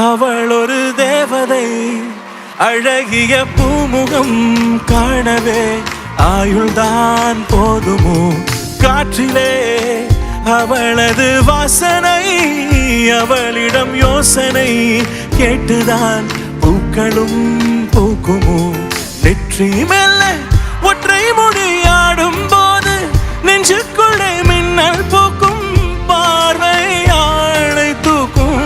அவள் ஒரு தேவதை. அழகிய பூமுகம் காணவே ஆயுள்தான் போதுமோ? காற்றிலே அவளது வாசனை, அவளிடம் யோசனை கேட்டுதான் பூக்களும் பூக்குமோ? நெற்றி மெல்ல ஒற்றை முடியாடும் போது நெஞ்சுக்குள்ளே மின்னல் பூக்கும், பார்வை ஆளை தூக்கும்.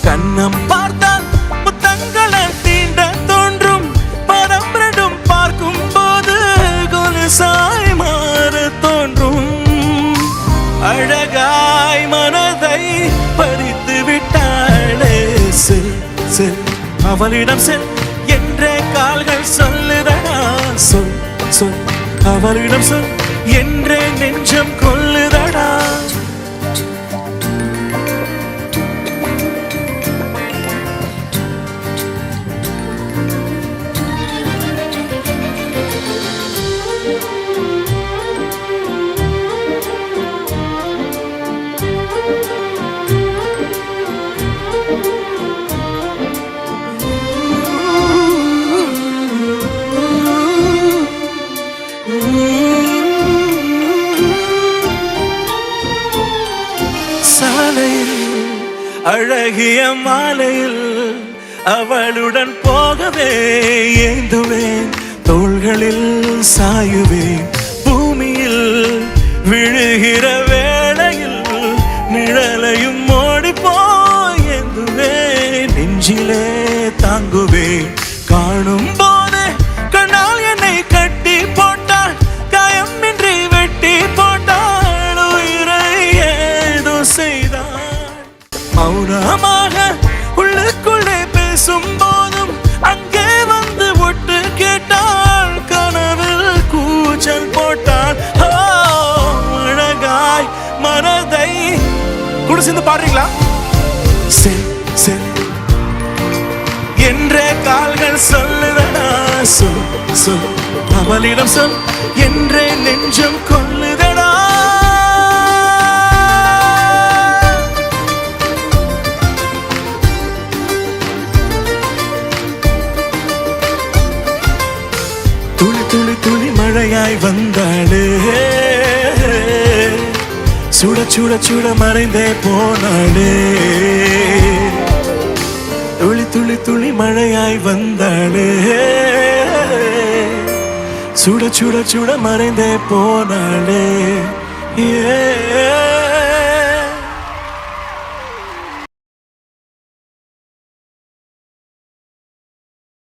கண்ணம் பார்த்தால் முத்தங்களை தீண்ட தோன்றும், பதம் ரெண்டும் பார்க்கும் போது கொலுசாய் மாற தோன்றும். அழகாய் மனதை பறித்து விட்டாளே, செல் செல் அவளிடம் செல் என்றே கால்கள் சொல்லுதடா. சொல் சொல் அவளிடம் சொல் என்றே நெஞ்சம் கொல்லுதடா. சாலையில் அழகிய மாலையில் அவளுடன் போகவே ஏந்துவேன், தோள்களில் சாயுவேன். பூமியில் விழுகிற வேளையில் நிழலையும் ஓடி போய் ஏந்துவேன், நெஞ்சிலே தாங்குவேன். காணும் போது கண்ணால் என்னை கட்டி போட்டாள், காயமின்றி வெட்டி போட்டாள், உயிரை ஏதோ செய்தாள். மௌனமாக உள்ளுக்குள்ளே பேசும் போதும் அங்கே வந்து ஒட்டு கேட்டாள், கனவில் கூச்சல் போட்டாள். அழகாய் மனதை கூட சேர்ந்து பாடுறீங்களா? செல் செல் என்றே கால்கள் சொல்லுதடா. சொல் சொல் அவளிடம் சொல் என்றே நெஞ்சம் கொல்லுதடா. துளி துளி துளி மழையாய் வந்தாளே, சுட சுட சுட மறைந்தே போனாளே. துளி துளி துளி மழையாய் வந்தாளே, சுட சுட சுட மறைந்தே போனாளே.